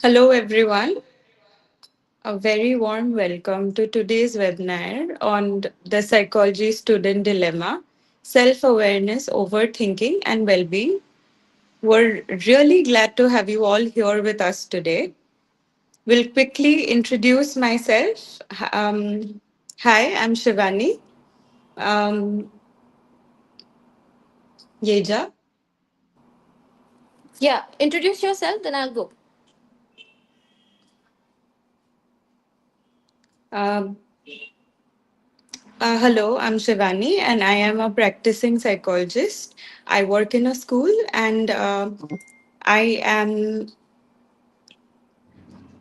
Hello, everyone. A very warm welcome to today's webinar on the psychology student dilemma, self awareness, overthinking, and well being. We're really glad to have you all here with us today. Will quickly introduce myself. Hi, I'm Shivani. Um, Yeaija. Yeah, introduce yourself, then I'll go. Um, Hello, I'm Shivani, and I am a practicing psychologist. I work in a school, and I am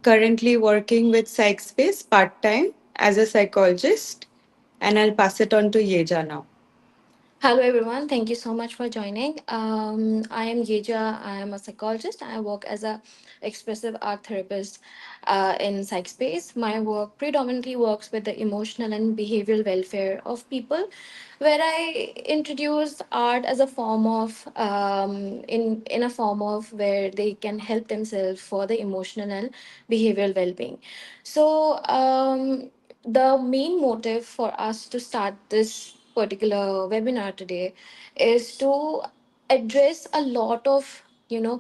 currently working with PsychSpace part time as a psychologist, and I'll pass it on to Yeja now. Hello, everyone. Thank you so much for joining. I am Yeaija. I am a psychologist. I work as a expressive art therapist in Psychspace. My work predominantly works with the emotional and behavioral welfare of people, where I introduce art as a form of in a form of where they can help themselves for the emotional and behavioral well-being. So. The main motive for us to start this particular webinar today is to address a lot of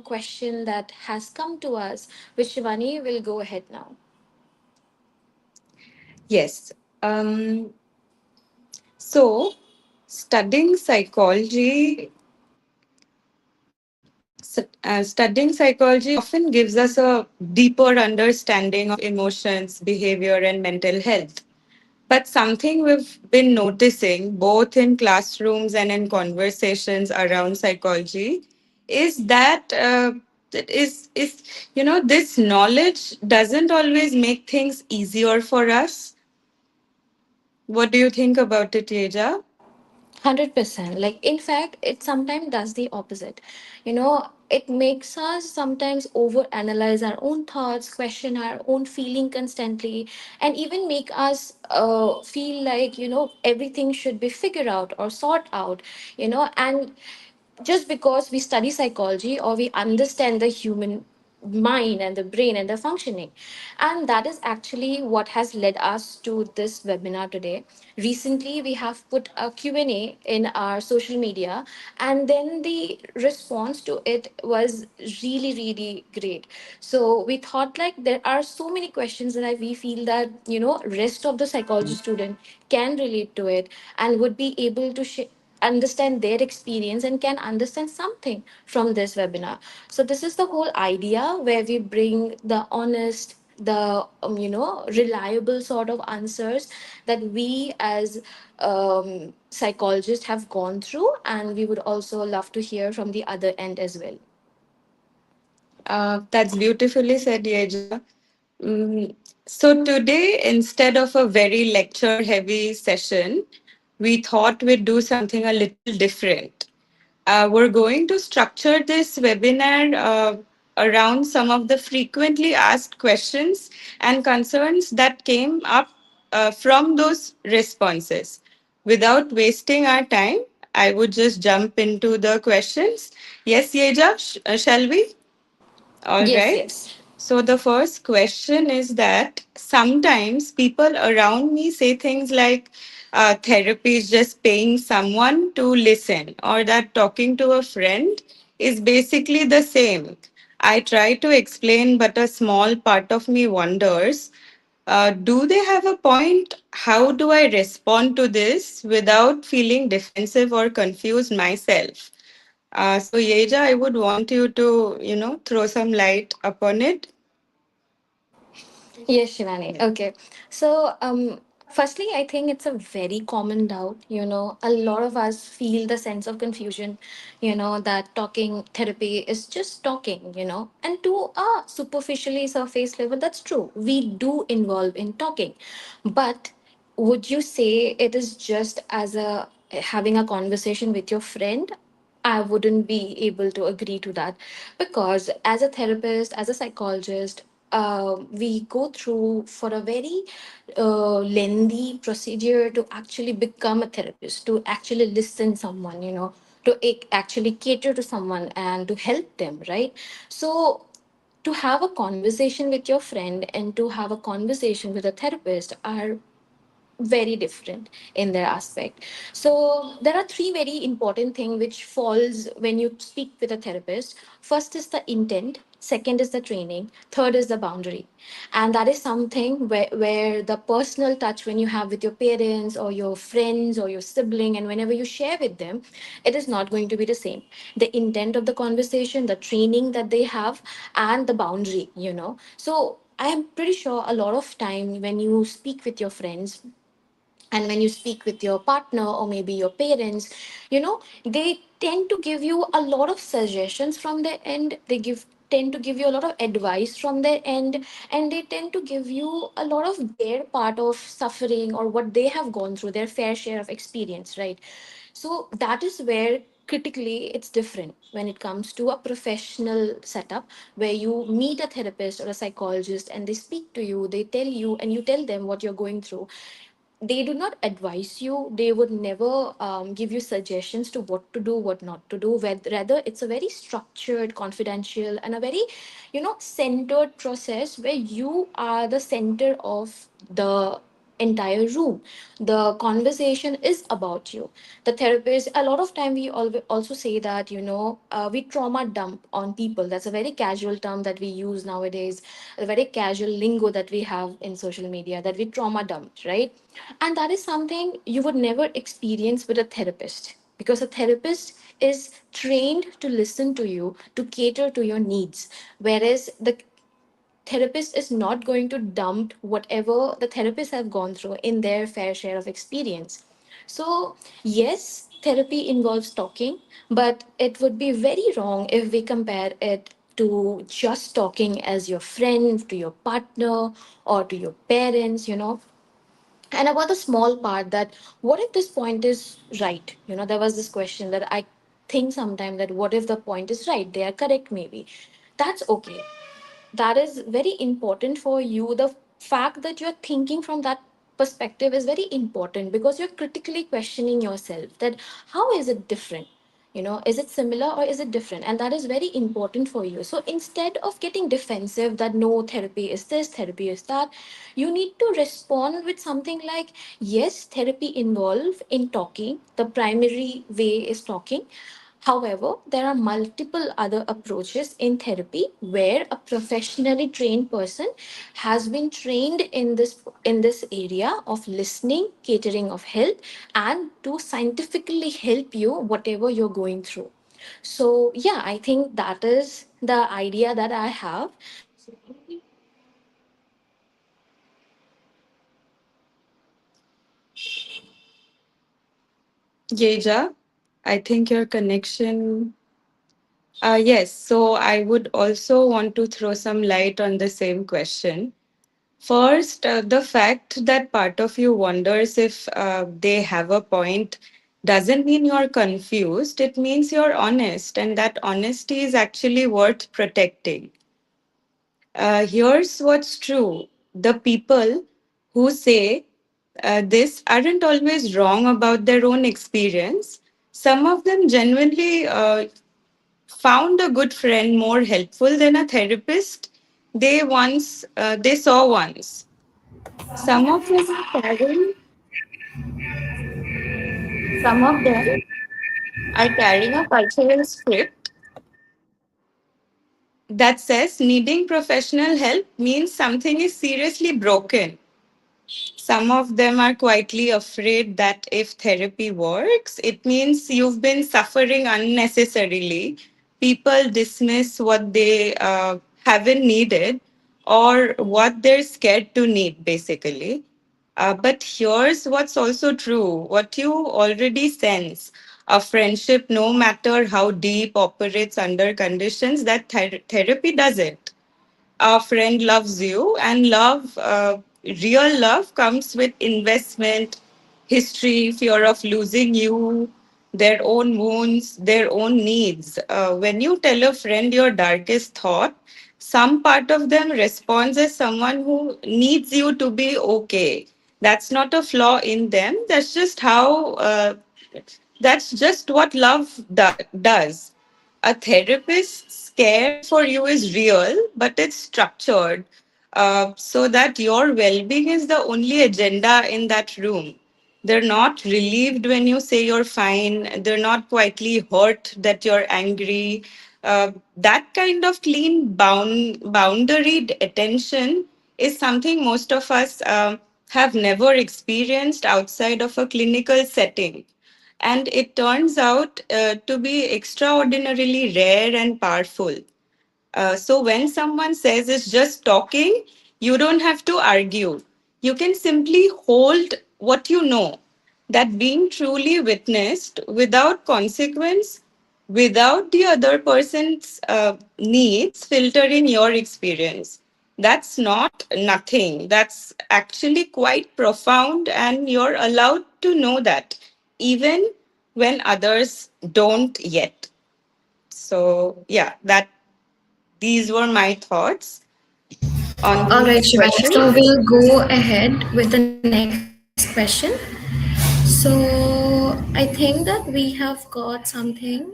question that has come to us, which Shivani will go ahead now. Yes. Um, so, studying psychology, studying psychology often gives us a deeper understanding of emotions, behavior, and mental health. But something we've been noticing both in classrooms and in conversations around psychology is that this knowledge doesn't always make things easier for us. What do you think about it, Yeja? 100%. Like, in fact, it sometimes does the opposite. It makes us sometimes over analyze our own thoughts, question our own feeling constantly, and even make us feel like, everything should be figured out or sought out, and just because we study psychology or we understand the human mind and the brain and the functioning, and that is actually what has led us to this webinar today. Recently we have put a Q&A in our social media, and then the response to it was really really great. So we thought, like, there are so many questions that we feel that rest of the psychology student can relate to it and would be able to understand their experience and can understand something from this webinar. So this is the whole idea, where we bring the honest, the reliable sort of answers that we as psychologists have gone through, and we would also love to hear from the other end as well. That's beautifully said, Yeja. So today, instead of a very lecture-heavy session, we thought we'd do something a little different. We're going to structure this webinar around some of the frequently asked questions and concerns that came up from those responses. Without wasting our time, I would just jump into the questions. Yes, Yeja, shall we? All Yes, right. yes. So the first question is that sometimes people around me say things like therapy is just paying someone to listen, or that talking to a friend is basically the same. I try to explain, but a small part of me wonders, do they have a point? How do I respond to this without feeling defensive or confused myself? So, Yeja, I would want you to, throw some light upon it. Yes, Shivani. Okay. So, firstly, I think it's a very common doubt. A lot of us feel the sense of confusion, that talking therapy is just talking, and to a superficially surface level, that's true. We do involve in talking. But would you say it is just as a having a conversation with your friend? I wouldn't be able to agree to that, because as a therapist, as a psychologist, we go through for a very lengthy procedure to actually become a therapist, to actually listen someone, to actually cater to someone and to help them, right? So to have a conversation with your friend and to have a conversation with a therapist are very different in their aspect. So there are three very important things which falls when you speak with a therapist. First is the intent, second is the training, third is the boundary. And that is something where the personal touch when you have with your parents or your friends or your sibling, and whenever you share with them, it is not going to be the same. The intent of the conversation, the training that they have, and the boundary, so I am pretty sure a lot of time when you speak with your friends and when you speak with your partner or maybe your parents, they tend to give you a lot of suggestions from their end. They give tend to give you a lot of advice from their end, and they tend to give you a lot of their part of suffering or what they have gone through, their fair share of experience, right? So that is where critically it's different when it comes to a professional setup where you meet a therapist or a psychologist and they speak to you, they tell you, and you tell them what you're going through. They do not advise you, they would never give you suggestions to what to do, what not to do. Rather, it's a very structured, confidential, and a very centered process where you are the center of the entire room. The conversation is about you. The therapist, a lot of time we also say that we trauma dump on people. That's a very casual term that we use nowadays, a very casual lingo that we have in social media, that we trauma dump, right? And that is something you would never experience with a therapist, because a therapist is trained to listen to you, to cater to your needs. Whereas the therapist is not going to dump whatever the therapists have gone through in their fair share of experience. So, yes, therapy involves talking, but it would be very wrong if we compare it to just talking as your friend, to your partner, or to your parents, and about the small part, that what if this point is right? There was this question that I think sometimes, that what if the point is right, they are correct, maybe. That's okay. That is very important for you. The fact that you're thinking from that perspective is very important, because you're critically questioning yourself, that how is it different? Is it similar or is it different? And that is very important for you. So instead of getting defensive that no, therapy is this, therapy is that, you need to respond with something like, yes, therapy involve in talking, the primary way is talking. However, there are multiple other approaches in therapy where a professionally trained person has been trained in this area of listening, catering of health, and to scientifically help you whatever you're going through. So yeah, I think that is the idea that I have. Yeja, I think your connection. Yes, so I would also want to throw some light on the same question. First, the fact that part of you wonders if they have a point doesn't mean you're confused. It means you're honest, and that honesty is actually worth protecting. Here's what's true: the people who say this aren't always wrong about their own experience. Some of them genuinely found a good friend more helpful than a therapist they saw once. Some of them are carrying some of them are carrying a cultural script that says needing professional help means something is seriously broken. Some of them are quietly afraid that if therapy works, it means you've been suffering unnecessarily. People dismiss what they haven't needed or what they're scared to need, basically. But here's what's also true: what you already sense. A friendship, no matter how deep, operates under conditions that therapy doesn't. A friend loves you, and real love comes with investment, history, fear of losing you, their own wounds, their own needs. When you tell a friend your darkest thought, some part of them responds as someone who needs you to be okay. That's not a flaw in them. That's just what love does. A therapist's care for you is real, but it's structured so that your well being is the only agenda in that room. They're not relieved when you say you're fine, they're not quietly hurt that you're angry. That kind of clean boundaried attention is something most of us have never experienced outside of a clinical setting. And it turns out to be extraordinarily rare and powerful. So when someone says it's just talking, you don't have to argue. You can simply hold what you know. That being truly witnessed without consequence, without the other person's needs filtering your experience. That's not nothing. That's actually quite profound, and you're allowed to know that even when others don't yet. So, yeah, that these were my thoughts on All right, this Shivani. question. So we'll go ahead with the next question. So I think that we have got something.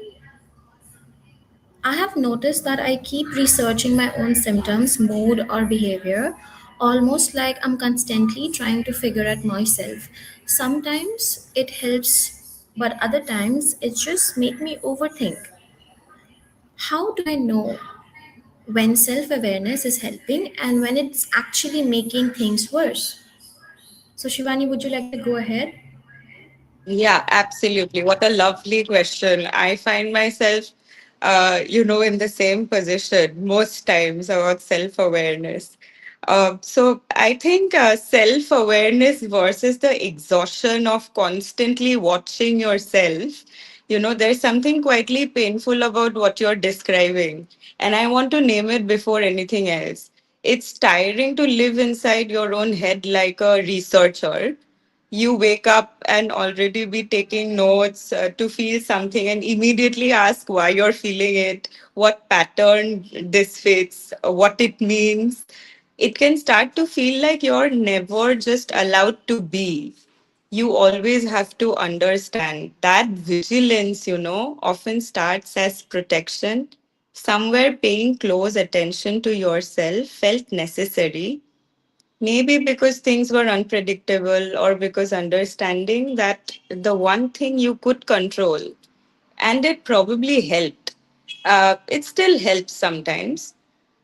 I have noticed that I keep researching my own symptoms, mood, or behavior, almost like I'm constantly trying to figure out myself. Sometimes it helps, but other times it just make me overthink. How do I know when self-awareness is helping and when it's actually making things worse? So Shivani, would you like to go ahead? Yeah, absolutely. What a lovely question. I find myself, in the same position most times about self awareness. So I think self awareness versus the exhaustion of constantly watching yourself. There's something quietly painful about what you're describing. And I want to name it before anything else. It's tiring to live inside your own head like a researcher. You wake up and already be taking notes to feel something and immediately ask why you're feeling it, what pattern this fits, what it means. It can start to feel like you're never just allowed to be. You always have to understand that vigilance, often starts as protection. Somewhere paying close attention to yourself felt necessary. Maybe because things were unpredictable, or because understanding that the one thing you could control, and it probably helped. It still helps sometimes,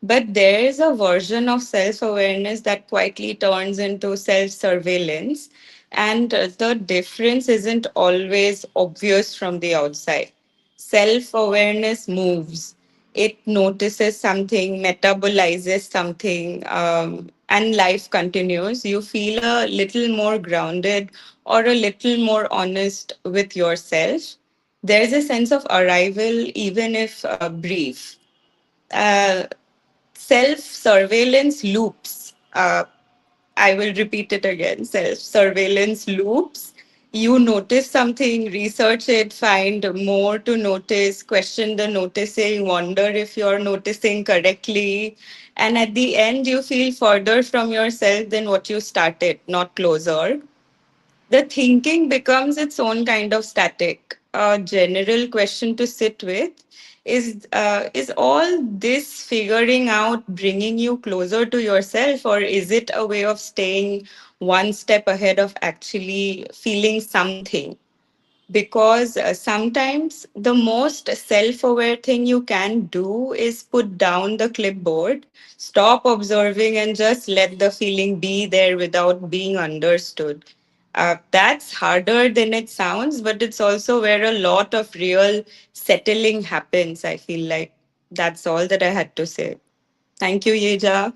but there is a version of self awareness that quietly turns into self surveillance, and the difference isn't always obvious from the outside. Self awareness moves, it notices something, metabolizes something, and life continues. You feel a little more grounded or a little more honest with yourself. There's a sense of arrival, even if brief. Uh, Self surveillance loops. I will repeat it again, self surveillance loops. You notice something, research it, find more to notice, question the noticing, wonder if you're noticing correctly. And at the end, you feel further from yourself than what you started, not closer. The thinking becomes its own kind of static. A general question to sit with is all this figuring out bringing you closer to yourself, or is it a way of staying one step ahead of actually feeling something? Because sometimes the most self aware thing you can do is put down the clipboard, stop observing, and just let the feeling be there without being understood. That's harder than it sounds, but it's also where a lot of real settling happens. I feel like that's all that I had to say. Thank you, Yeja.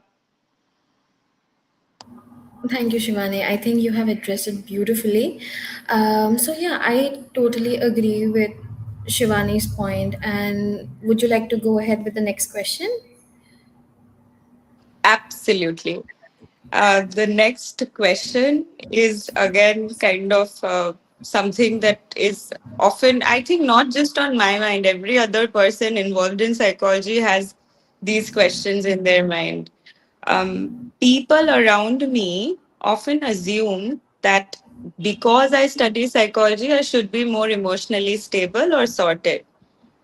Thank you, Shivani. I think you have addressed it beautifully. So yeah, I totally agree with Shivani's point. And would you like to go ahead with the next question? Absolutely. The next question is again kind of something that is often, I think, not just on my mind. Every other person involved in psychology has these questions in their mind. People around me often assume that because I study psychology, I should be more emotionally stable or sorted.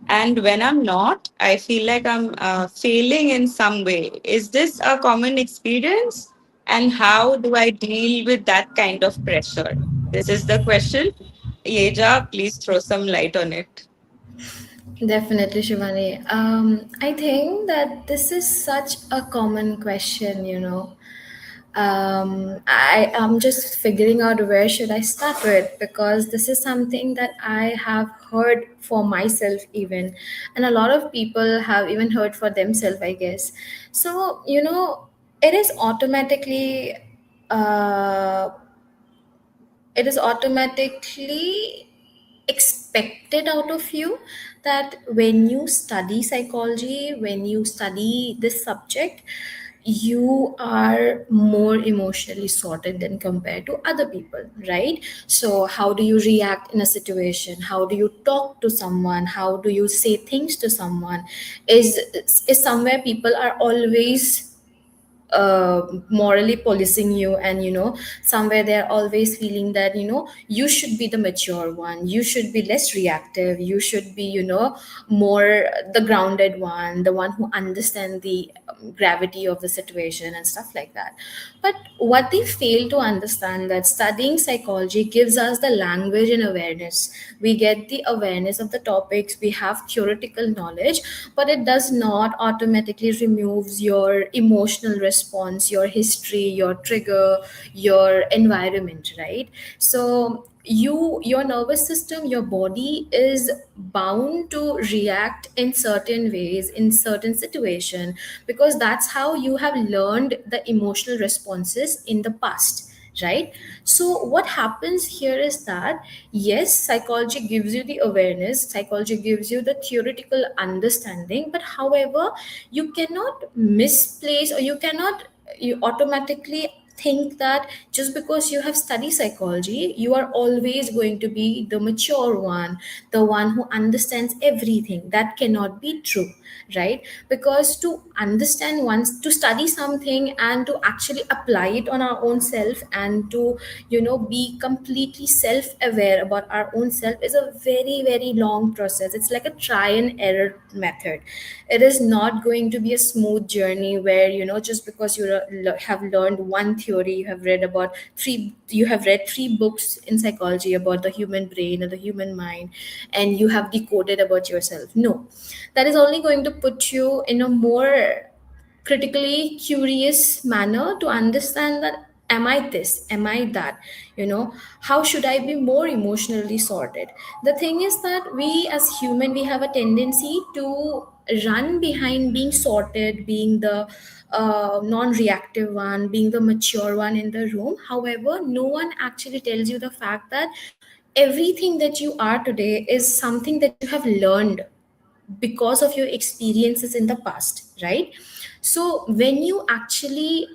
And when I'm not, I feel like I'm failing in some way. Is this a common experience? And how do I deal with that kind of pressure? This is the question. Yeja, please throw some light on it. Definitely, Shivani. I think that this is such a common question, you know. I am just figuring out where should I start with, because this is something that I have heard for myself even, and a lot of people have even heard for themselves, I guess. So, you know, it is automatically uh, it is automatically expected out of you that when you study psychology, when you study this subject, you are more emotionally sorted than compared to other people, right? So how do you react in a situation, how do you talk to someone, how do you say things to someone, is somewhere people are always morally policing you, and you know, somewhere they're always feeling that, you know, you should be the mature one, you should be less reactive, you should be, you know, more the grounded one, the one who understands the gravity of the situation and stuff like that. But what they fail to understand, that studying psychology gives us the language and awareness. We get the awareness of the topics, we have theoretical knowledge, but it does not automatically removes your emotional response, your history, your trigger, your environment, right? So your nervous system, your body is bound to react in certain ways in certain situation, because that's how you have learned the emotional responses in the past, right? So what happens here is that, yes, psychology gives you the awareness, psychology gives you the theoretical understanding, but however, you cannot misplace, or you cannot, you automatically think that just because you have studied psychology, you are always going to be the mature one, the one who understands everything. That cannot be true, right? Because to understand once, to study something and to actually apply it on our own self, and to, you know, be completely self aware about our own self, is a very very long process. It's like a try and error method. It is not going to be a smooth journey where, you know, just because you have learned one theory, you have read three books in psychology about the human brain or the human mind, and you have decoded about yourself. No, that is only going to put you in a more critically curious manner to understand that, am I this, am I that, you know, how should I be more emotionally sorted. The thing is that we as human, we have a tendency to run behind being sorted, being the non-reactive one, being the mature one in the room. However, no one actually tells you the fact that everything that you are today is something that you have learned because of your experiences in the past, right? So when you actually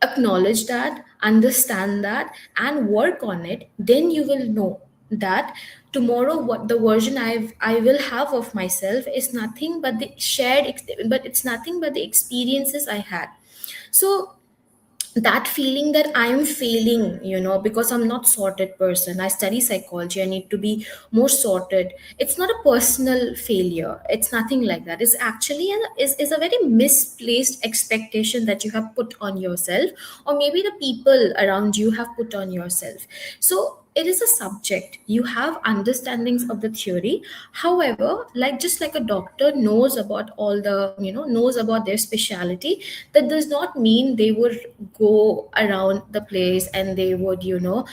acknowledge that, understand that, and work on it, then you will know that tomorrow what the version I will have of myself is nothing but the but it's nothing but the experiences I had. So that feeling that I am failing, you know, because I'm not sorted person, I study psychology, I need to be more sorted, it's not a personal failure, it's nothing like that. It's actually is a very misplaced expectation that you have put on yourself, or maybe the people around you have put on yourself. So it is a subject, you have understandings of the theory. However, like just like a doctor knows about all the, you know, knows about their specialty, that does not mean they would go around the place and they would, you know,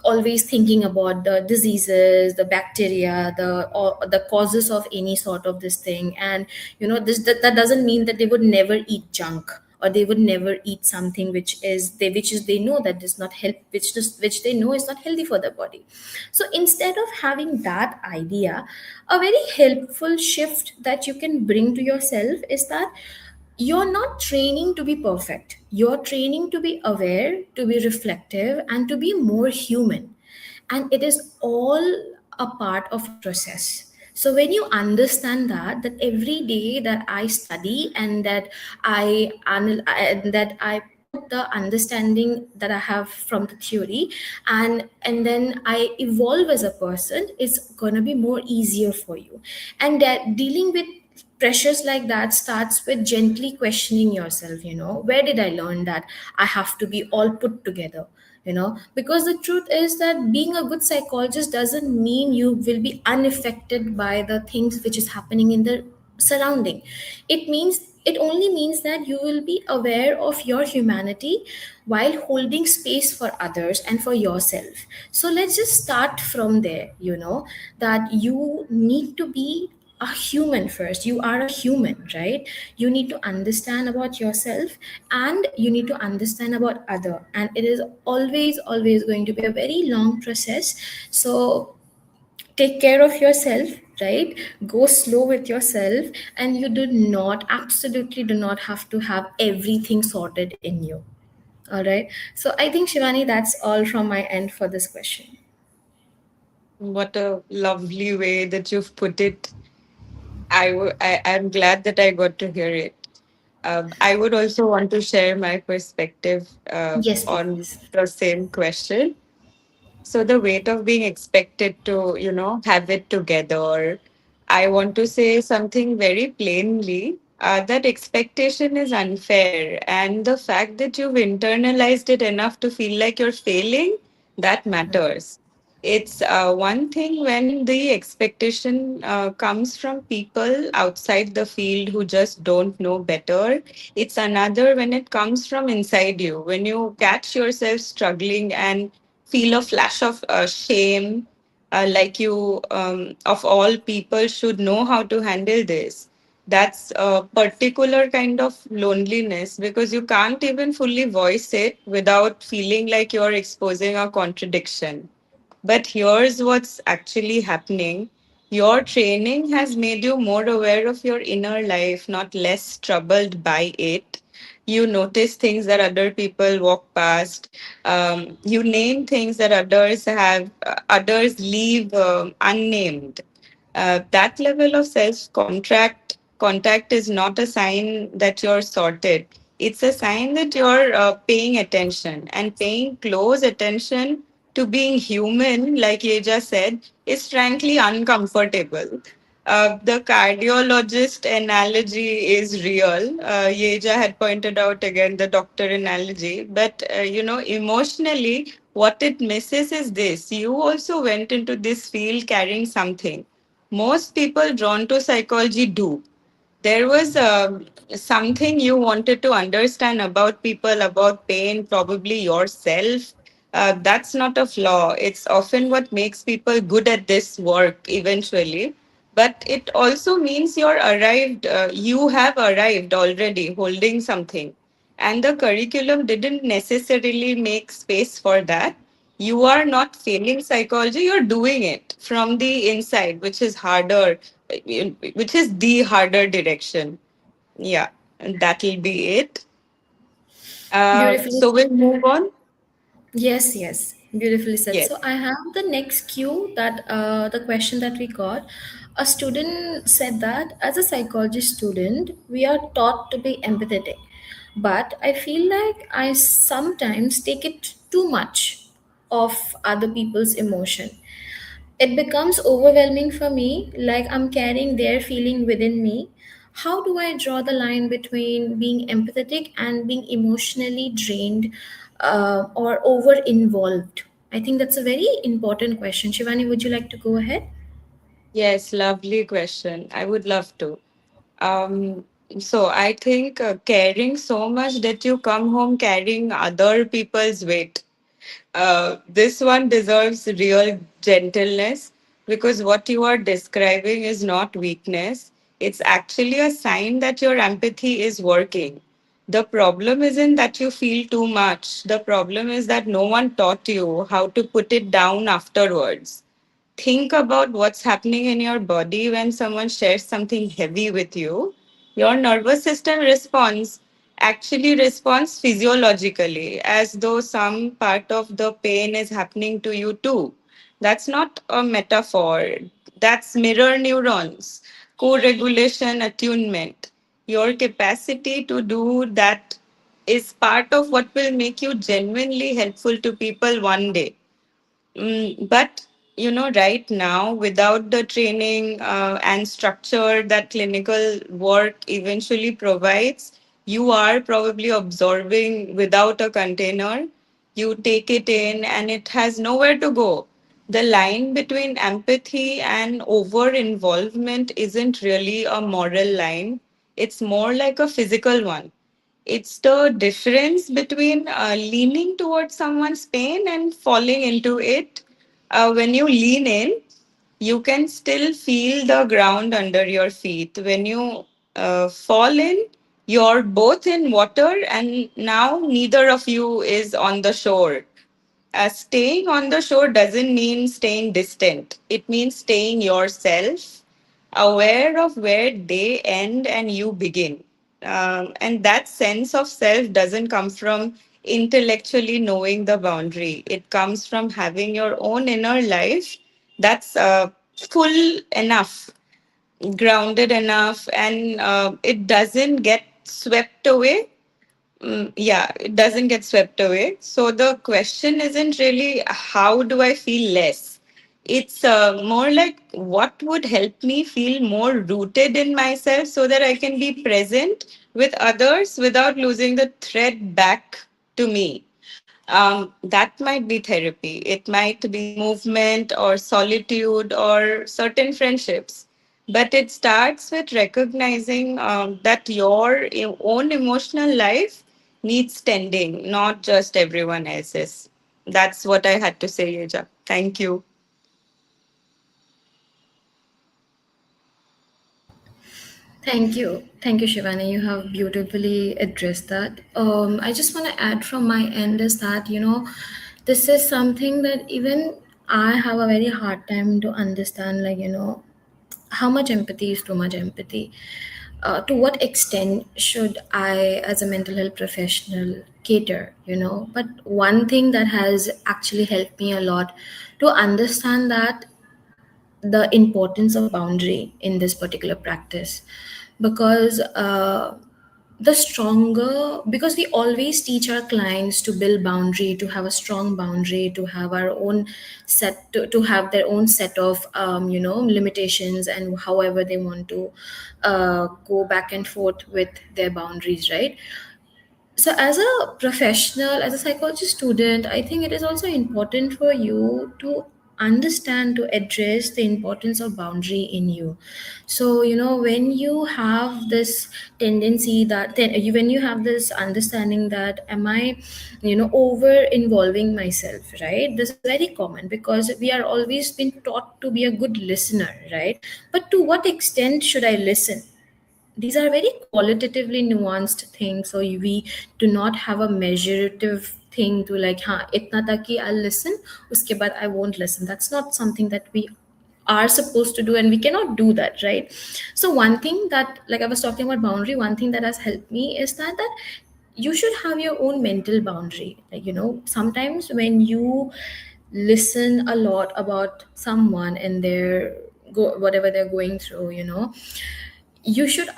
always thinking about the diseases, the bacteria, or the causes of any sort of this thing. And you know, that doesn't mean that they would never eat junk, or they would never eat something which is they know that does not help, which they know is not healthy for the body. So instead of having that idea, a very helpful shift that you can bring to yourself is that you're not training to be perfect, you're training to be aware, to be reflective, and to be more human. And it is all a part of a process. So when you understand that every day that I study, and that I the understanding that I have from the theory, and then I evolve as a person, it's gonna be more easier for you. And that dealing with pressures like that starts with gently questioning yourself. Where did I learn that I have to be all put together? Because the truth is that being a good psychologist doesn't mean you will be unaffected by the things which is happening in the surrounding. It only means that you will be aware of your humanity while holding space for others and for yourself. So let's just start from there, that you need to be a human first. You are a human, right? You need to understand about yourself, and you need to understand about other, and it is always going to be a very long process. So take care of yourself, right? Go slow with yourself, and you do not, absolutely do not have to have everything sorted in you. All right, so I think, Shivani, that's all from my end for this question. What a lovely way that you've put it. I'm glad that I got to hear it. I would also want to share my perspective Yes, on please. the same question. So the weight of being expected to, have it together. I want to say something very plainly, that expectation is unfair. And the fact that you've internalized it enough to feel like you're failing, that matters. It's one thing when the expectation comes from people outside the field who just don't know better. It's another when it comes from inside you, when you catch yourself struggling and feel a flash of shame, like you, of all people, should know how to handle this. That's a particular kind of loneliness because you can't even fully voice it without feeling like you're exposing a contradiction. But here's what's actually happening. Your training has made you more aware of your inner life, not less troubled by it. You notice things that other people walk past. You name things that others leave unnamed. That level of self contact is not a sign that you're sorted. It's a sign that you're paying attention, and paying close attention to being human, like Yeaija said, is frankly uncomfortable. The cardiologist analogy is real. Yeaija had pointed out again the doctor analogy, but emotionally, what it misses is this: you also went into this field carrying something. Most people drawn to psychology do. There was something you wanted to understand about people, about pain, probably yourself. That's not a flaw. It's often what makes people good at this work eventually. But it also means you have arrived already holding something. And the curriculum didn't necessarily make space for that. You are not failing psychology, you're doing it from the inside, which is harder, which is the harder direction. Yeah, and that'll be it. Beautifully. So we'll move on. Yes, yes, beautifully said. Yes. So I have the next cue, that the question that we got. A student said that as a psychology student, we are taught to be empathetic, but I feel like I sometimes take it too much of other people's emotion. It becomes overwhelming for me, like I'm carrying their feeling within me. How do I draw the line between being empathetic and being emotionally drained, or over involved? I think that's a very important question. Shivani, would you like to go ahead? Yes, lovely question. I would love to. Um, so I think caring so much that you come home carrying other people's weight. This one deserves real gentleness because what you are describing is not weakness. It's actually a sign that your empathy is working. The problem isn't that you feel too much. The problem is that no one taught you how to put it down afterwards. Think about what's happening in your body when someone shares something heavy with you. Your nervous system responds physiologically as though some part of the pain is happening to you too. That's not a metaphor. That's mirror neurons, co regulation, attunement. Your capacity to do that is part of what will make you genuinely helpful to people one day. But right now, without the training and structure that clinical work eventually provides, you are probably absorbing without a container. You take it in and it has nowhere to go. The line between empathy and over involvement isn't really a moral line, it's more like a physical one. It's the difference between leaning towards someone's pain and falling into it. When you lean in, you can still feel the ground under your feet. When you fall in, you're both in water, and now neither of you is on the shore. Staying on the shore doesn't mean staying distant. It means staying yourself, aware of where they end and you begin. And that sense of self doesn't come from intellectually knowing the boundary. It comes from having your own inner life that's full enough, grounded enough, and it doesn't get swept away. Yeah, it doesn't get swept away. So the question isn't really how do I feel less? It's more like what would help me feel more rooted in myself so that I can be present with others without losing the thread back to me. That might be therapy. It might be movement or solitude or certain friendships. But it starts with recognizing that your own emotional life needs tending, not just everyone else's. That's what I had to say, Yeja. Thank you. Thank you, Shivani. You have beautifully addressed that. I just want to add from my end is that this is something that even I have a very hard time to understand. Like how much empathy is too much empathy. To what extent should I, as a mental health professional, cater? But one thing that has actually helped me a lot to understand that the importance of boundary in this particular practice, because the stronger, because we always teach our clients to build boundary, to have a strong boundary, to have our own set, to have their own set of limitations, and however they want to go back and forth with their boundaries, right? So as a professional, as a psychology student, I think it is also important for you to understand, to address the importance of boundary in you. So when you have this tendency that when you have this understanding that am I over involving myself, right? This is very common because we are always been taught to be a good listener, right? But to what extent should I listen? These are very qualitatively nuanced things, so we do not have a measurative thing to like itna taki I'll listen, uske baad I won't listen. That's not something that we are supposed to do, and we cannot do that, right? So one thing that, like I was talking about boundary, one thing that has helped me is that you should have your own mental boundary. Like sometimes when you listen a lot about someone and their whatever they're going through, you should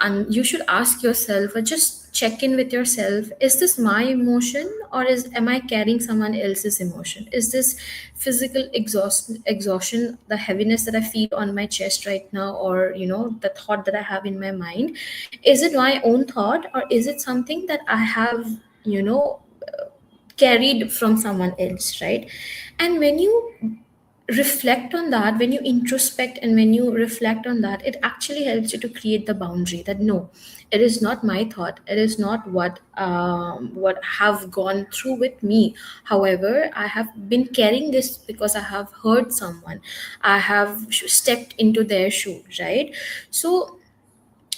ask yourself, or just check in with yourself, is this my emotion, or is am I carrying someone else's emotion? Is this physical exhaustion, the heaviness that I feel on my chest right now, or the thought that I have in my mind, is it my own thought, or is it something that I have you know carried from someone else, right? And when you reflect on that, when you introspect and when you reflect on that, it actually helps you to create the boundary that no, it is not my thought, it is not what have gone through with me. However, I have been carrying this because I have heard someone, I have stepped into their shoe, right? So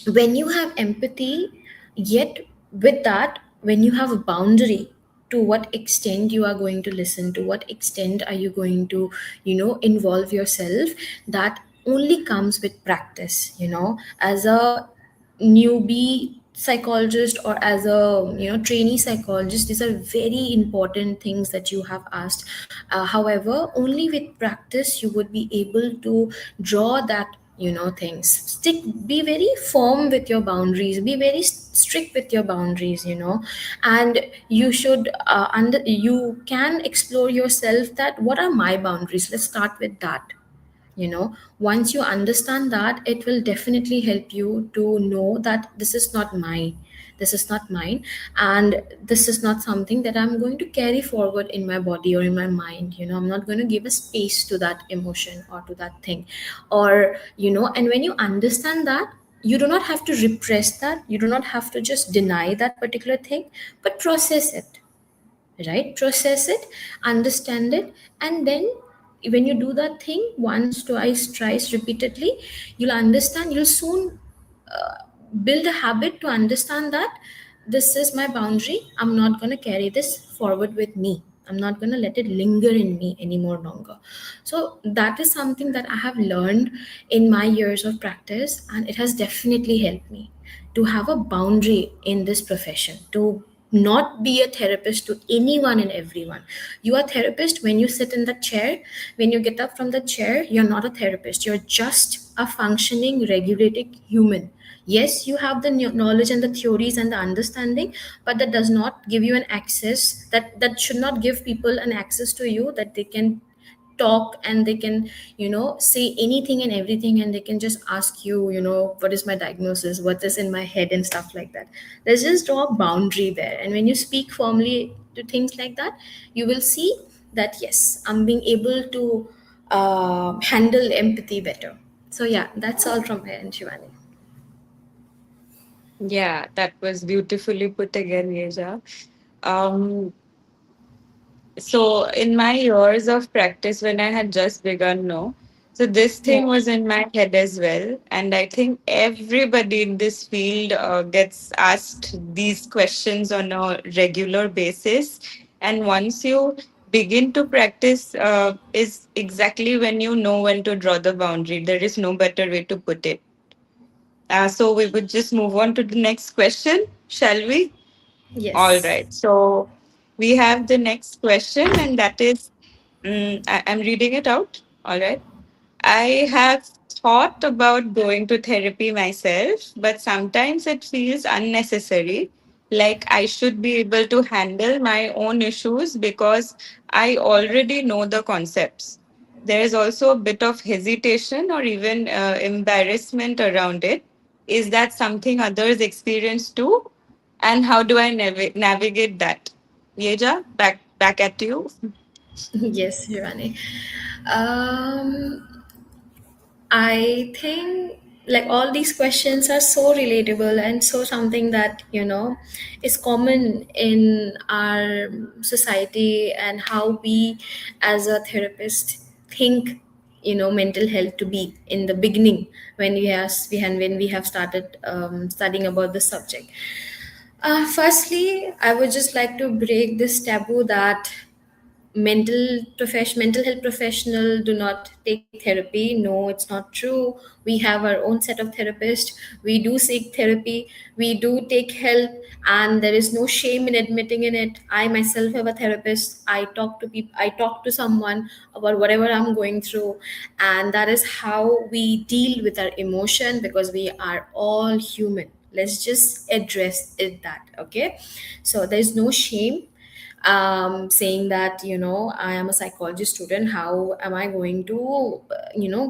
when you have empathy, yet with that, when you have a boundary, to what extent you are going to listen, to what extent are you going to involve yourself, that only comes with practice. As a newbie psychologist, or as a trainee psychologist, these are very important things that you have asked. However, only with practice you would be able to draw that things. Be very firm with your boundaries, be very strict with your boundaries, and you should you can explore yourself, that what are my boundaries. Let's start with that. Once you understand that, it will definitely help you to know that this is not mine, and this is not something that I'm going to carry forward in my body or in my mind. I'm not going to give a space to that emotion or to that thing. Or and when you understand that, you do not have to repress that, you do not have to just deny that particular thing, but process it, right? Process it, understand it, and then when you do that thing once, twice, thrice, repeatedly, you'll understand, you'll soon uh, build a habit to understand that this is my boundary, I'm not going to carry this forward with me, I'm not going to let it linger in me anymore longer. So that is something that I have learned in my years of practice, and it has definitely helped me to have a boundary in this profession, to not be a therapist to anyone and everyone. You are a therapist when you sit in the chair. When you get up from the chair, you're not a therapist, you're just a functioning regulated human. Yes, you have the knowledge and the theories and the understanding, but that does not give you an access, that should not give people an access to you, that they can talk and they can say anything and everything, and they can just ask you, what is my diagnosis, what is in my head, and stuff like that. Let's just draw a boundary there, and when you speak firmly to things like that, you will see that yes, I'm being able to handle empathy better. So yeah, that's all from my end, Shivani. Yeah, that was beautifully put again, Yeja. Um, so in my years of practice, when I had just begun, no, so this Yeah. thing was in my head as well, and I think everybody in this field gets asked these questions on a regular basis. And once you begin to practice, is exactly when you know when to draw the boundary. There is no better way to put it. So we would just move on to the next question, shall we? All Yes. right. So we have the next question, and that is, I'm reading it out. All right. I have thought about going to therapy myself, but sometimes it feels unnecessary. Like I should be able to handle my own issues because I already know the concepts. There is also a bit of hesitation or even embarrassment around it. Is that something others experience too? And how do I navigate that? Yeja, back at you. Yes, Shivani. um I think like all these questions are so relatable and so something that is common in our society, and how we as a therapist think mental health to be in the beginning, when we have started studying about this subject. Firstly, I would just like to break this taboo that mental health professional do not take therapy. No, it's not true. We have our own set of therapists, we do seek therapy, we do take help, and there is no shame in admitting in it. I myself have a therapist, I talk to people, I talk to someone about whatever I'm going through, and that is how we deal with our emotion, because we are all human. Let's just address it that, okay? So there's no shame saying that I am a psychology student, how am I going to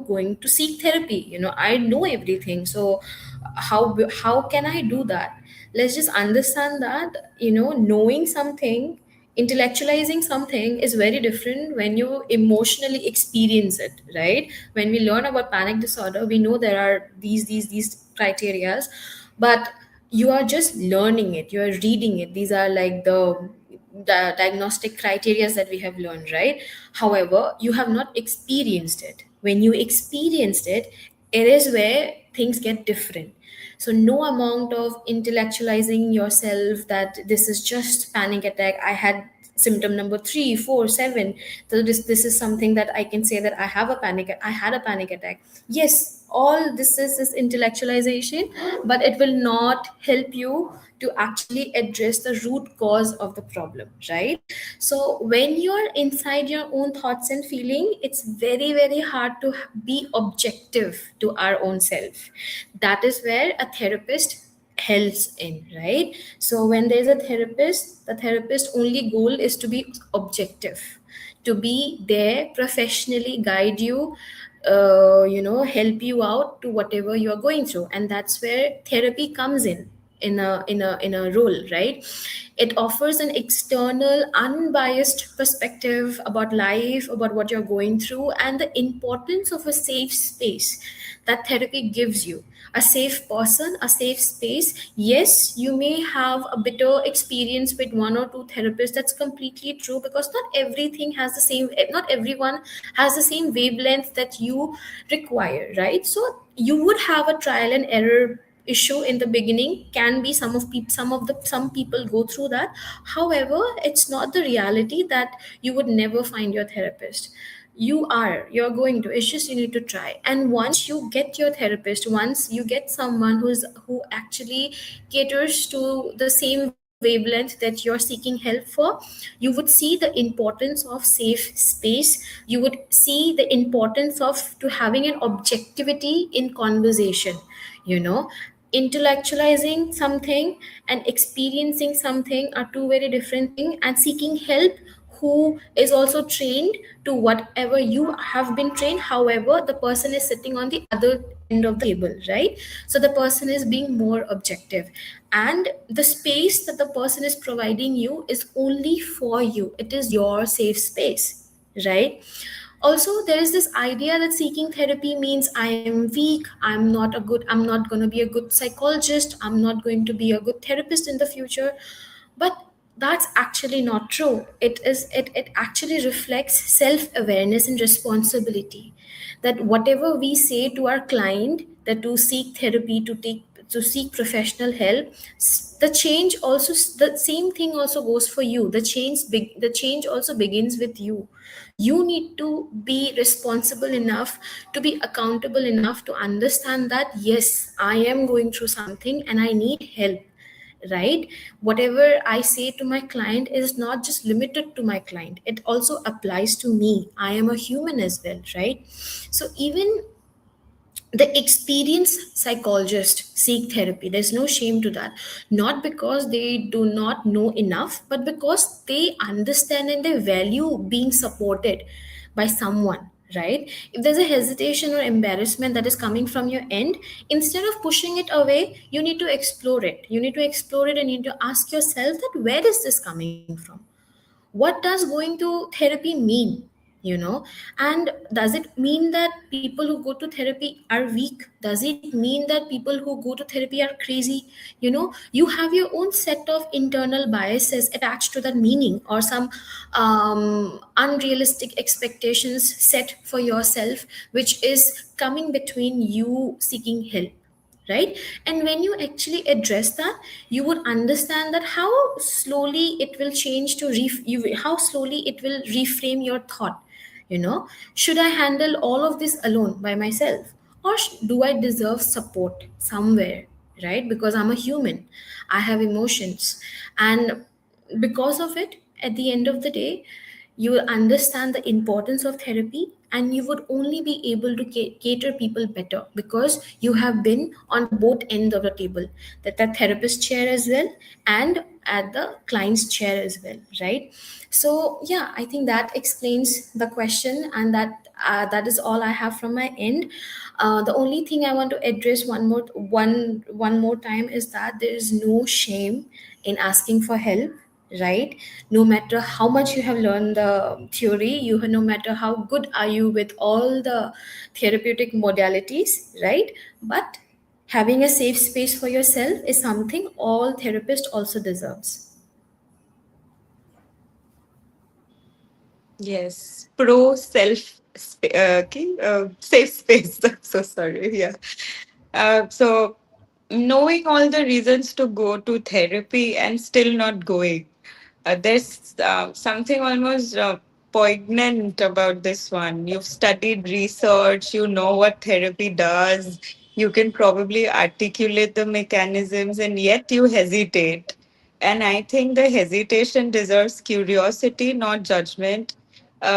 going to seek therapy, I know everything, so how can I do that? Let's just understand that knowing something, intellectualizing something is very different when you emotionally experience it, right? When we learn about panic disorder, we know there are these criterias, but you are just learning it, you are reading it, these are like the diagnostic criteria that we have learned, right? However, you have not experienced it. When you experienced it, it is where things get different. So no amount of intellectualizing yourself that this is just panic attack, I had symptom number 3, 4, 7. So this is something that I can say that I had a panic attack. Yes, all this is intellectualization, but it will not help you to actually address the root cause of the problem, right? So when you're inside your own thoughts and feeling, it's very very hard to be objective to our own self. That is where a therapist helps in, right? So when there's a therapist, the therapist only goal is to be objective, to be there professionally, guide you, help you out to whatever you're going through. And that's where therapy comes in a role, right? It offers an external unbiased perspective about life, about what you're going through, and the importance of a safe space that therapy gives you. A safe person, a safe space. Yes, you may have a bitter experience with one or two therapists. That's completely true, because not everyone has the same wavelength that you require, right? So you would have a trial and error issue in the beginning. Can be some people go through that. However, it's not the reality that you would never find your therapist. You're going to, it's just you need to try. And once you get your therapist, once you get someone who actually caters to the same wavelength that you're seeking help for, you would see the importance of safe space. You would see the importance of to having an objectivity in conversation. you know Intellectualizing something and experiencing something are two very different things. And seeking help who is also trained to whatever you have been trained, however the person is sitting on the other end of the table, right? So the person is being more objective, and the space that the person is providing you is only for you. It is your safe space, right? Also, there is this idea that seeking therapy means I am weak, I'm not going to be a good psychologist, I'm not going to be a good therapist in the future. But that's actually not true. It actually reflects self-awareness and responsibility, that whatever we say to our client, that to seek therapy, to seek professional help, the change also, the same thing also goes for you. The change also begins with you. You need to be responsible enough, to be accountable enough to understand that yes, I am going through something and I need help, right? Whatever I say to my client is not just limited to my client, it also applies to me. I am a human as well, right? So even the experienced psychologists seek therapy. There's no shame to that. Not because they do not know enough, but because they understand and they value being supported by someone, right? If there's a hesitation or embarrassment that is coming from your end, instead of pushing it away, you need to explore it. You need to explore it and you need to ask yourself that where is this coming from? What does going to therapy mean? And does it mean that people who go to therapy are weak? Does it mean that people who go to therapy are crazy? You have your own set of internal biases attached to that meaning, or some unrealistic expectations set for yourself, which is coming between you seeking help, right? And when you actually address that, you would understand that how slowly it will change how slowly it will reframe your thought. Should I handle all of this alone by myself, or do I deserve support somewhere, right? Because I'm a human, I have emotions. And because of it, at the end of the day, you will understand the importance of therapy, and you would only be able to cater people better because you have been on both ends of the table, that therapist chair as well, and at the client's chair as well, right? So yeah, I think that explains the question, and that is all I have from my end. The only thing I want to address one more time is that there is no shame in asking for help, right? No matter how much you have learned the theory, no matter how good are you with all the therapeutic modalities, right? But having a safe space for yourself is something all therapists also deserves. Yes, pro safe space. I'm so sorry. Yeah. So knowing all the reasons to go to therapy and still not going. There's something almost poignant about this one. You've studied research, you know what therapy does, you can probably articulate the mechanisms, and yet you hesitate. And I think the hesitation deserves curiosity, not judgment,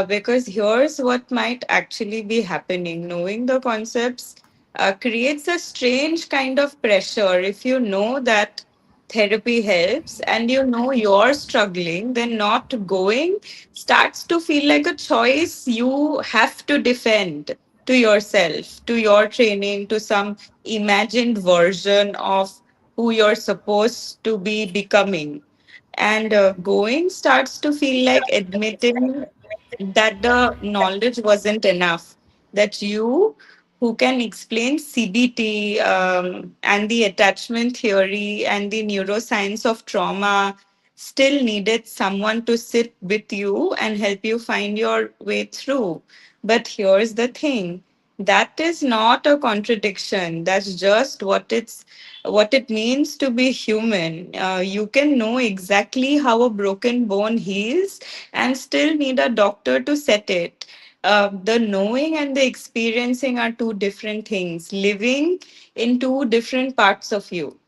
because here's what might actually be happening. Knowing the concepts creates a strange kind of pressure. If you know that therapy helps and you know you're struggling, then not going starts to feel like a choice you have to defend to yourself, to your training, to some imagined version of who you're supposed to be becoming. And going starts to feel like admitting that the knowledge wasn't enough, that you who can explain CBT and the attachment theory and the neuroscience of trauma still needed someone to sit with you and help you find your way through. But here's the thing, that is not a contradiction, that's just what it means to be human. You can know exactly how a broken bone heals and still need a doctor to set it. The knowing and the experiencing are two different things, living in two different parts of you.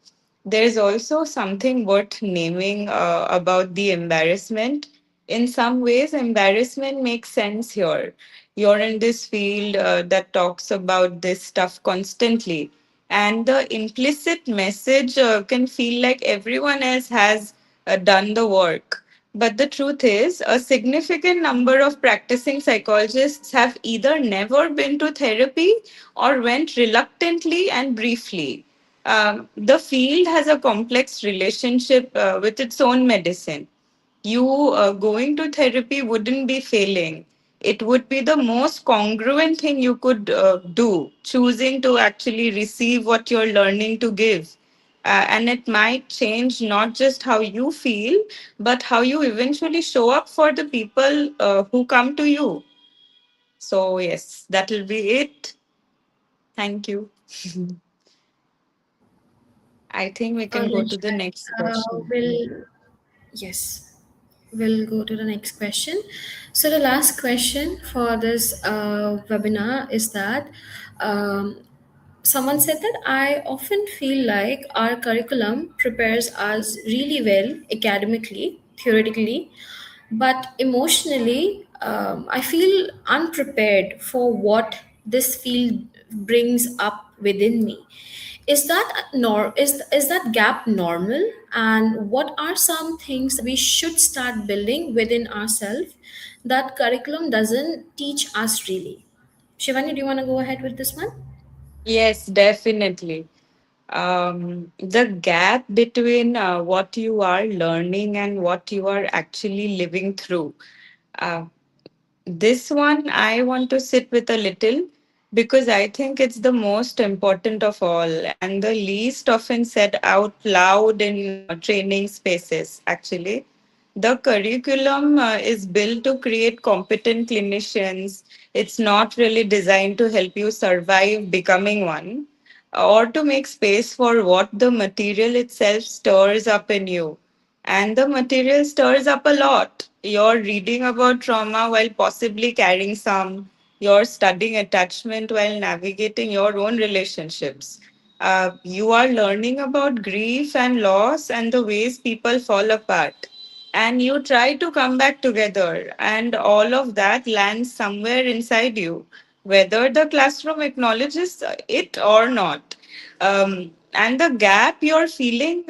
There's also something worth naming about the embarrassment. In some ways, embarrassment makes sense here. You're in this field that talks about this stuff constantly, and the implicit message can feel like everyone else has done the work. But the truth is, a significant number of practicing psychologists have either never been to therapy or went reluctantly and briefly. The field has a complex relationship with its own medicine. You going to therapy wouldn't be failing. It would be the most congruent thing you could do, choosing to actually receive what you're learning to give. And it might change not just how you feel, but how you eventually show up for the people who come to you. So, yes, that'll be it. Thank you. I think we can All go right, to the Shivani. next question. Yes, we'll go to the next question. So the last question for this webinar is that um, someone said that I often feel like our curriculum prepares us really well academically, theoretically, but emotionally, I feel unprepared for what this field brings up within me. Is that is that gap normal? And what are some things that we should start building within ourselves that curriculum doesn't teach us really? Shivani, do you want to go ahead with this one? Yes, definitely. The gap between what you are learning and what you are actually living through. Uh, this one I want to sit with a little because I think it's the most important of all and the least often said out loud in training spaces, actually. The curriculum is built to create competent clinicians. It's not really designed to help you survive becoming one or to make space for what the material itself stirs up in you. And the material stirs up a lot. You're reading about trauma while possibly carrying some. You're studying attachment while navigating your own relationships. You are learning about grief and loss and the ways people fall apart. And you try to come back together, and all of that lands somewhere inside you, whether the classroom acknowledges it or not. And the gap you're feeling,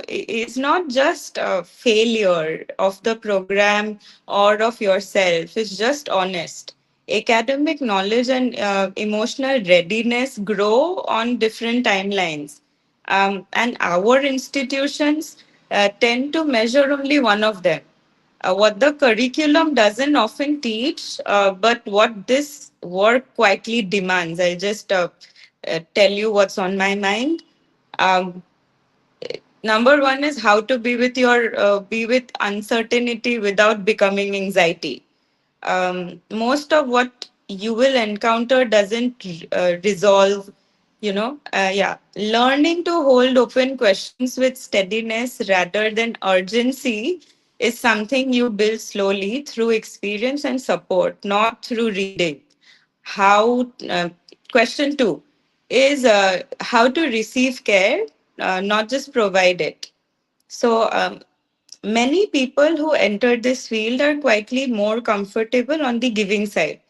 is not just a failure of the program or of yourself, it's just honest. Academic knowledge and emotional readiness grow on different timelines. And our institutions tend to measure only one of them. What the curriculum doesn't often teach, but what this work quietly demands. I'll just tell you what's on my mind. Um, Number one is how to be with uncertainty without becoming anxiety. Most of what you will encounter doesn't resolve, yeah, learning to hold open questions with steadiness rather than urgency is something you build slowly through experience and support, not through reading. How Question two is how to receive care, not just provide it. So, many people who enter this field are quietly more comfortable on the giving side.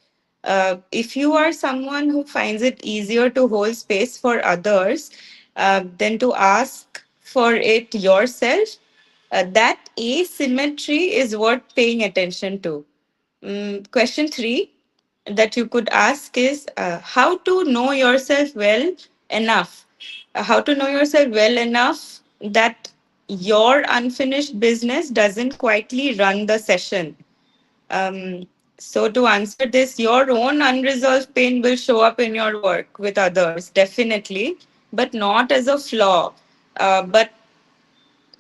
If you are someone who finds it easier to hold space for others than to ask for it yourself, that asymmetry is worth paying attention to. Question three that you could ask is how to know yourself well enough. How to know yourself well enough that your unfinished business doesn't quietly run the session. Um, so, to answer this, your own unresolved pain will show up in your work with others, definitely, but not as a flaw, but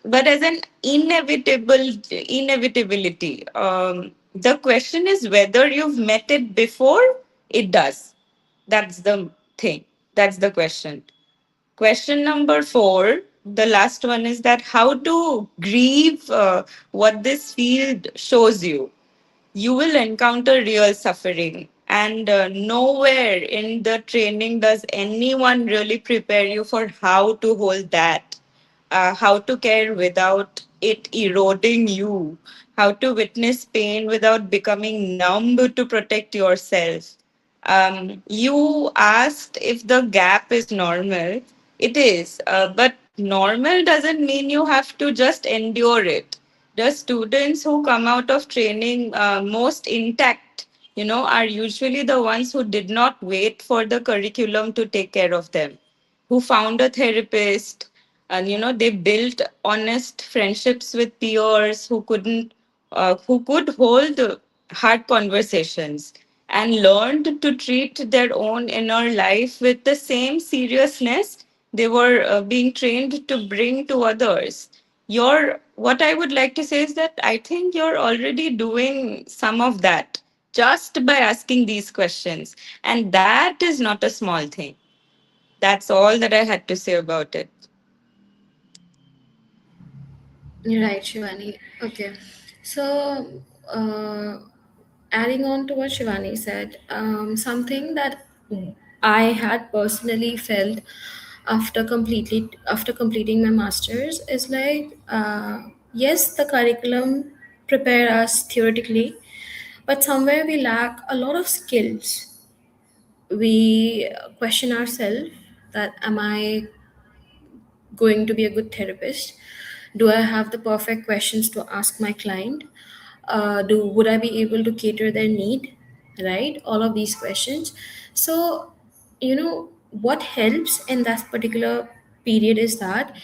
as an inevitability. The question is whether you've met it before it does. That's the thing. That's the question. Question number four, the last one, is that how to grieve what this field shows you. You will encounter real suffering, and nowhere in the training does anyone really prepare you for how to hold that, how to care without it eroding you, how to witness pain without becoming numb to protect yourself. You asked if the gap is normal. It is, but normal doesn't mean you have to just endure it. The students who come out of training most intact, are usually the ones who did not wait for the curriculum to take care of them, who found a therapist, and they built honest friendships with peers who could hold hard conversations, and learned to treat their own inner life with the same seriousness they were being trained to bring to others. What I would like to say is that I think you're already doing some of that just by asking these questions, and that is not a small thing. That's all that I had to say about it. Right, Shivani. Okay. So, adding on to what Shivani said, something that I had personally felt after completing my masters is like, yes, the curriculum prepare us theoretically, but somewhere we lack a lot of skills. We question ourselves that am I going to be a good therapist? Do I have the perfect questions to ask my client? Do Would I be able to cater their need? Right, all of these questions. So, what helps in that particular period is that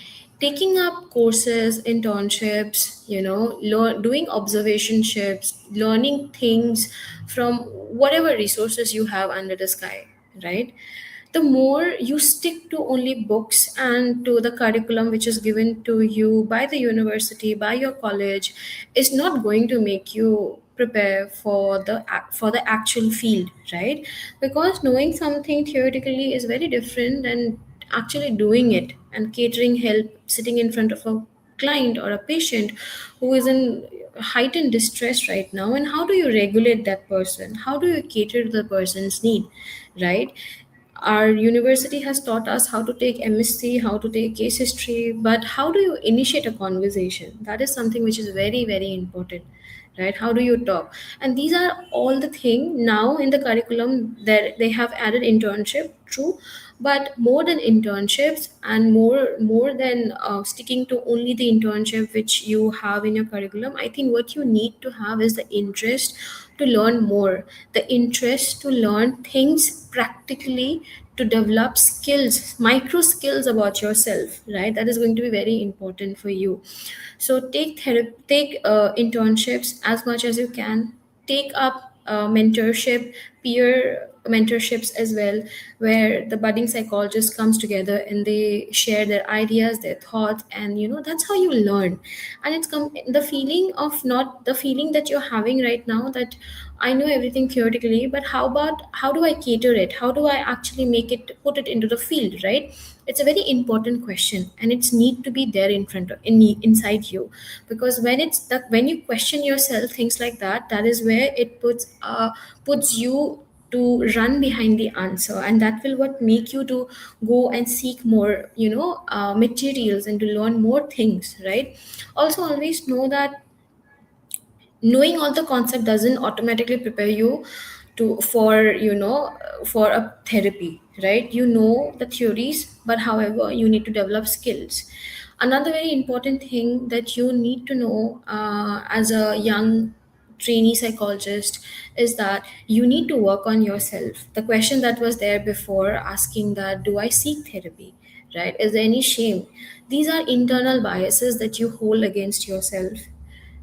taking up courses, internships, doing observationships, learning things from whatever resources you have under the sky, right? The more you stick to only books and to the curriculum which is given to you by the university, by your college, is not going to make you prepare for the actual field, right? Because knowing something theoretically is very different than actually doing it and catering help, sitting in front of a client or a patient who is in heightened distress right now, and how do you regulate that person, how do you cater to the person's need, right? Our university has taught us how to take MSc, how to take case history, but how do you initiate a conversation? That is something which is very, very important, right? How do you talk? And these are all the thing now in the curriculum that they have added internship, true, but more than internships and more than sticking to only the internship which you have in your curriculum, I think what you need to have is the interest to learn more, the interest to learn things practically, to develop skills, micro skills about yourself, right? That is going to be very important for you. So take internships as much as you can, take up mentorship, peer mentorships as well, where the budding psychologist comes together and they share their ideas, their thoughts, and that's how you learn. And it's the feeling of, not the feeling that you're having right now, that I know everything theoretically, but how about, how do I cater it, how do I actually make it, put it into the field, right? It's a very important question, and it's need to be there in front of, inside you. Because when it's that, when you question yourself, things like that, that is where it puts you to run behind the answer, and that will what make you to go and seek more, materials, and to learn more things, right? Also, always know that knowing all the concept doesn't automatically prepare you to, for for a therapy, right? You know the theories, but however you need to develop skills. Another very important thing that you need to know as a young trainee psychologist is that you need to work on yourself. The question that was there before, asking that, do I seek therapy, right? Is there any shame? These are internal biases that you hold against yourself.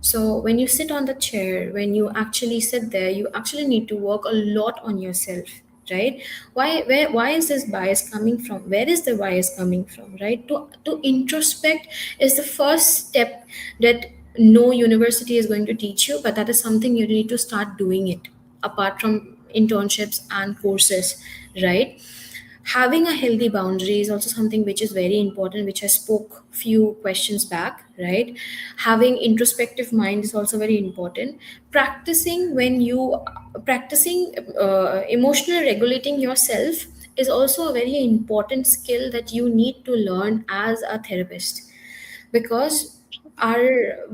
So when you sit on the chair, when you actually sit there, you actually need to work a lot on yourself, right? Why is this bias coming from? Where is the bias coming from, right? To introspect is the first step that no university is going to teach you, but that is something you need to start doing it apart from internships and courses, right? Having a healthy boundary is also something which is very important, which I spoke few questions back, right? Having introspective mind is also very important. Practicing emotional regulating yourself is also a very important skill that you need to learn as a therapist. Because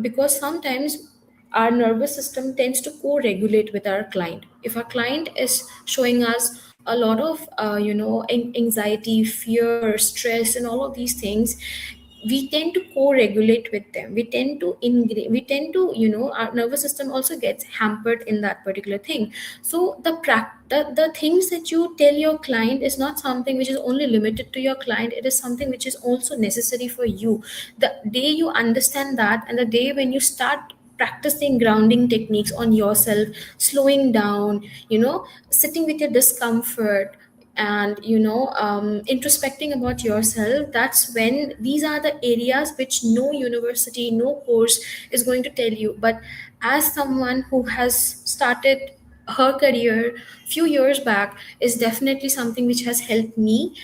because sometimes our nervous system tends to co-regulate with our client. If our client is showing us a lot of anxiety, fear, stress, and all of these things, we tend to co-regulate with them. We tend to, our nervous system also gets hampered in that particular thing. So the things that you tell your client is not something which is only limited to your client, it is something which is also necessary for you. The day you understand that, and the day when you start practicing grounding techniques on yourself, slowing down, sitting with your discomfort, and introspecting about yourself, that's when these are the areas which no university, no course is going to tell you. But as someone who has started her career few years back, is definitely something which has helped me.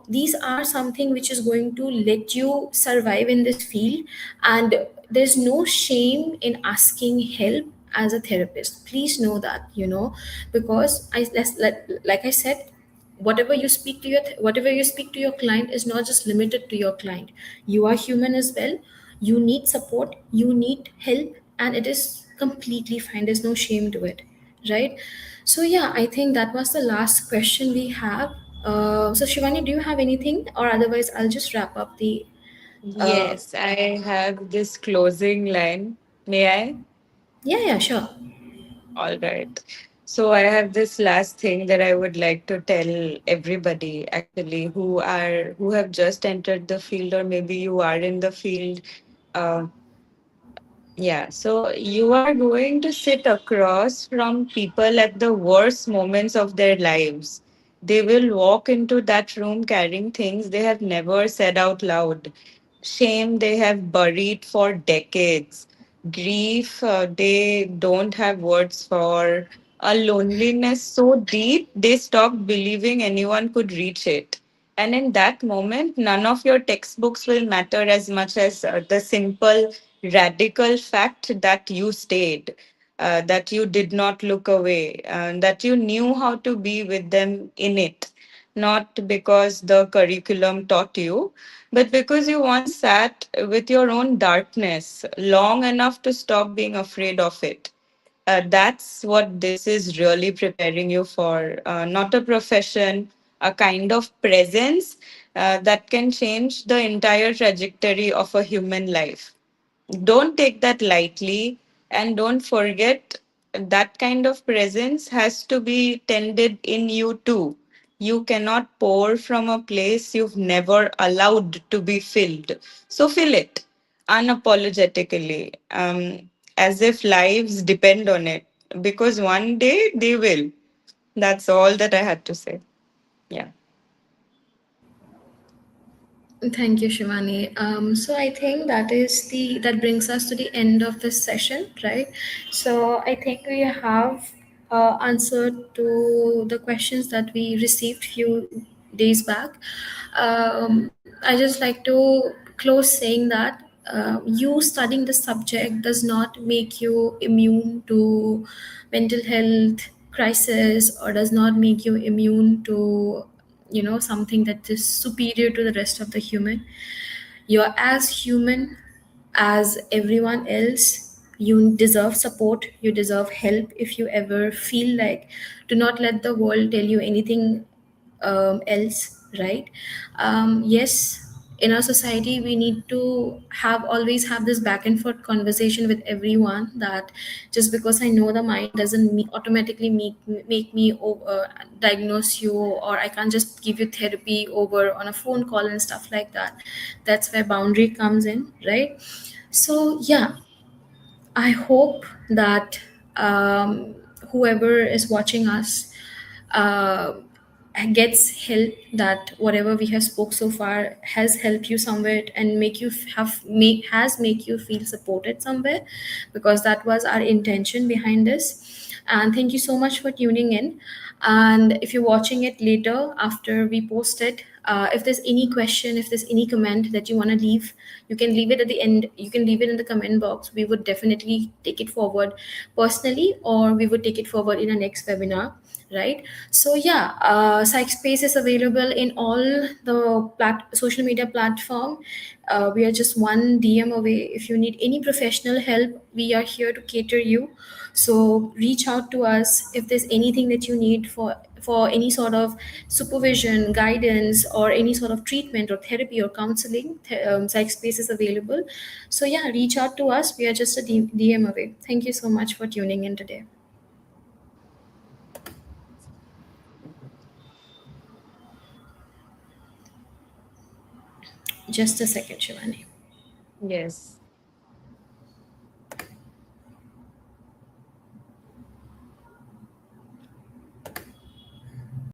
These are something which is going to let you survive in this field. And there's no shame in asking help as a therapist, please know that. Because like I said, whatever you speak to your client is not just limited to your client. You are human as well. You need support, you need help, and it is completely fine. There's no shame to it, right? So yeah, I think that was the last question we have. So Shivani, do you have anything, or otherwise I'll just wrap up the uh, Yes, I have this closing line. May I? yeah, yeah, sure. All right. So I have this last thing that I would like to tell everybody actually who have just entered the field, or maybe you are in the field. Uh, Yeah, so you are going to sit across from people at the worst moments of their lives. They will walk into that room carrying things they have never said out loud, shame they have buried for decades, grief they don't have words for, a loneliness so deep they stopped believing anyone could reach it. And in that moment, none of your textbooks will matter as much as the simple, radical fact that you stayed, that you did not look away, that you knew how to be with them in it. Not because the curriculum taught you, but because you once sat with your own darkness long enough to stop being afraid of it. That's what this is really preparing you for. Not a profession, a kind of presence that can change the entire trajectory of a human life. Don't take that lightly, and don't forget that kind of presence has to be tended in you too. You cannot pour from a place you've never allowed to be filled. So fill it unapologetically, as if lives depend on it, because one day they will. That's all that I had to say. Yeah. Thank you, Shivani. So I think that brings us to the end of this session, right? So I think we have answered to the questions that we received few days back. I just like to close saying that you studying the subject does not make you immune to mental health crisis, or does not make you immune to something that is superior to the rest of the human. You're as human as everyone else. You deserve support, you deserve help. If you ever feel like, do not let the world tell you anything else, right? Yes, in our society we need to have always have this back and forth conversation with everyone, that just because I know the mind doesn't automatically make me diagnose you, or I can't just give you therapy over on a phone call and stuff like that. That's where boundary comes in, right? So yeah, I hope that whoever is watching us uh, gets help, that whatever we have spoke so far has helped you somewhere and make you make you feel supported somewhere, because that was our intention behind this. And thank you so much for tuning in. And if you're watching it later after we post it, if there's any question, if there's any comment that you want to leave, you can leave it at the end, you can leave it in the comment box. We would definitely take it forward personally, or we would take it forward in our next webinar, right? So yeah, Psych Space is available in all the social media platform. We are just one DM away. If you need any professional help, we are here to cater you. So reach out to us if there's anything that you need for any sort of supervision, guidance, or any sort of treatment or therapy or counseling. Psych Space is available. So yeah, reach out to us. We are just a DM away. Thank you so much for tuning in today. Just a second, Shivani. Yes.